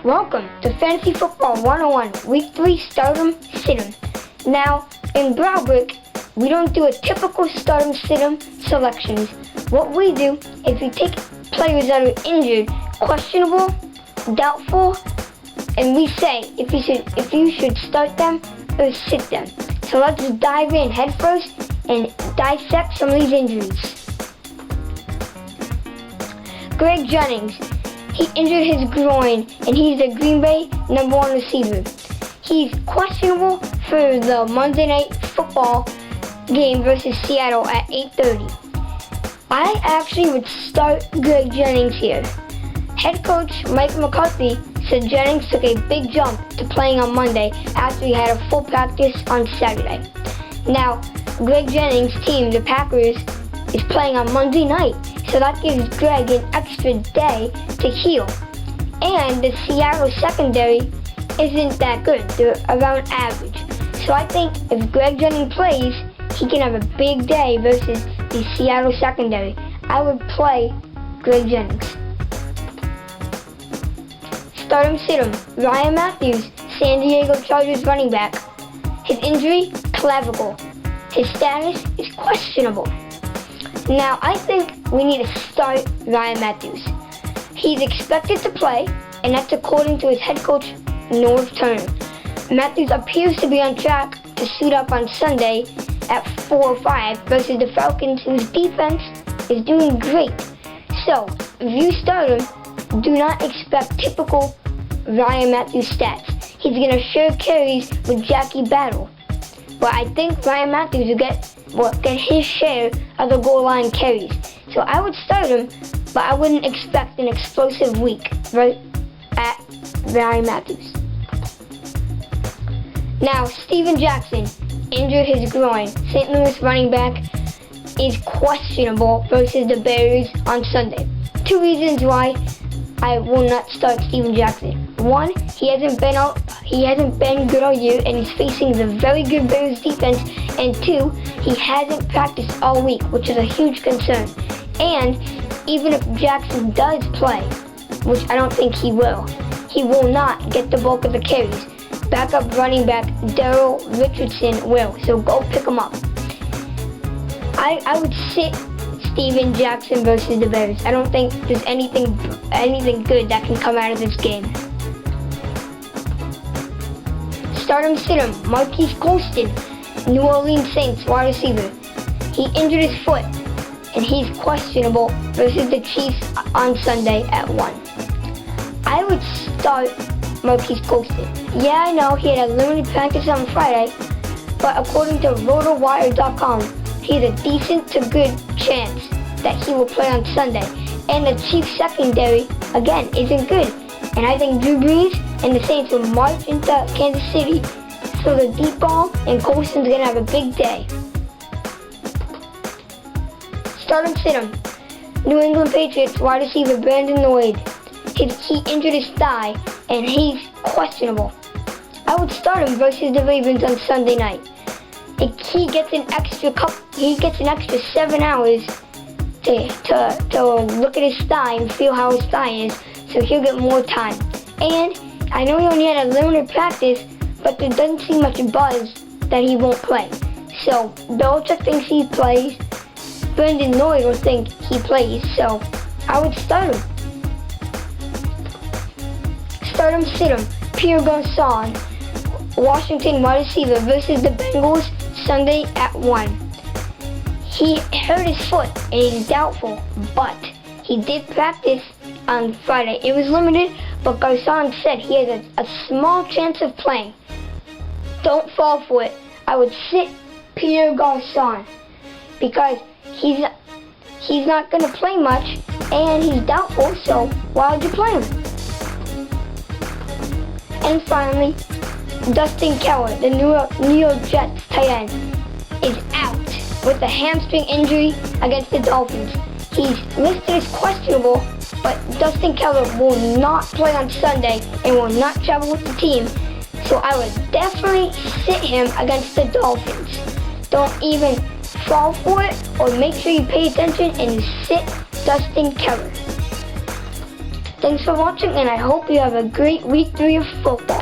Welcome to Fantasy Football 101, Week 3 Stardom Situm. Now, in Browbrick, we don't do a typical Stardom Situm selections. What we do is we take players that are injured, questionable, doubtful, and we say if you should start them or sit them. So let's dive in head first and dissect some of these injuries. Greg Jennings, he injured his groin and he's the Green Bay #1 receiver. He's questionable for the Monday Night Football game versus Seattle at 8:30. I actually would start Greg Jennings here. Head coach Mike McCarthy said Jennings took a big jump to playing on Monday after he had a full practice on Saturday. Now, Greg Jennings' team, the Packers, is playing on Monday night, so that gives Greg an extra day to heal. And the Seattle secondary isn't that good. They're around average. So I think if Greg Jennings plays, he can have a big day versus the Seattle secondary. I would play Greg Jennings. Start him, sit him. Ryan Matthews, San Diego Chargers running back. His injury, clavicle. His status is questionable. Now, I think we need to start Ryan Matthews. He's expected to play, and that's according to his head coach, Norv Turner. Matthews appears to be on track to suit up on Sunday at 4-5 versus the Falcons, whose defense is doing great. So, if you start him, do not expect typical Ryan Matthews stats. He's going to share carries with Jackie Battle. But I think Ryan Matthews will get his share of the goal line carries. So I would start him, but I wouldn't expect an explosive week right at Ryan Matthews. Now, Steven Jackson injured his groin. St. Louis running back is questionable versus the Bears on Sunday. 2 reasons why I will not start Steven Jackson. 1, he hasn't been good all year, and he's facing the very good Bears defense. And 2, he hasn't practiced all week, which is a huge concern. And even if Jackson does play, which I don't think he will not get the bulk of the carries. Backup running back Daryl Richardson will, so go pick him up. I would sit Steven Jackson versus the Bears. I don't think there's anything good that can come out of this game. Start him, sit him. Marquise Colston, New Orleans Saints wide receiver. He injured his foot, and he's questionable versus the Chiefs on Sunday at 1. I would start Marquise Colston. Yeah, I know he had a limited practice on Friday, but according to RotoWire.com, he has a decent to good chance that he will play on Sunday. And the Chiefs secondary, again, isn't good. And I think Drew Brees and the Saints will march into Kansas City, throw the deep ball, and Colston's going to have a big day. Start him, sit him. New England Patriots wide receiver Brandon Lloyd. He injured his thigh, and he's questionable. I would start him versus the Ravens on Sunday night. He gets an extra 7 hours to look at his thigh and feel how his thigh is, so he'll get more time. And I know he only had a limited practice, but there doesn't seem much buzz that he won't play. So Belichick thinks he plays. Brandon Lloyd will think he plays, so I would start him. Start him, sit him. Pierre Garçon, Washington wide receiver versus the Bengals Sunday at 1. He hurt his foot and he's doubtful, but he did practice on Friday. It was limited, but Garçon said he has a small chance of playing. Don't fall for it. I would sit Pierre Garçon because he's not going to play much and he's doubtful, so why would you play him? And finally, Dustin Keller, the New York Jets tight end, is out with a hamstring injury against the Dolphins. He's listed as questionable, but Dustin Keller will not play on Sunday and will not travel with the team, so I would definitely sit him against the Dolphins. Don't even fall for it, or make sure you pay attention and sit Dustin Keller. Thanks for watching, and I hope you have a great week 3 of football.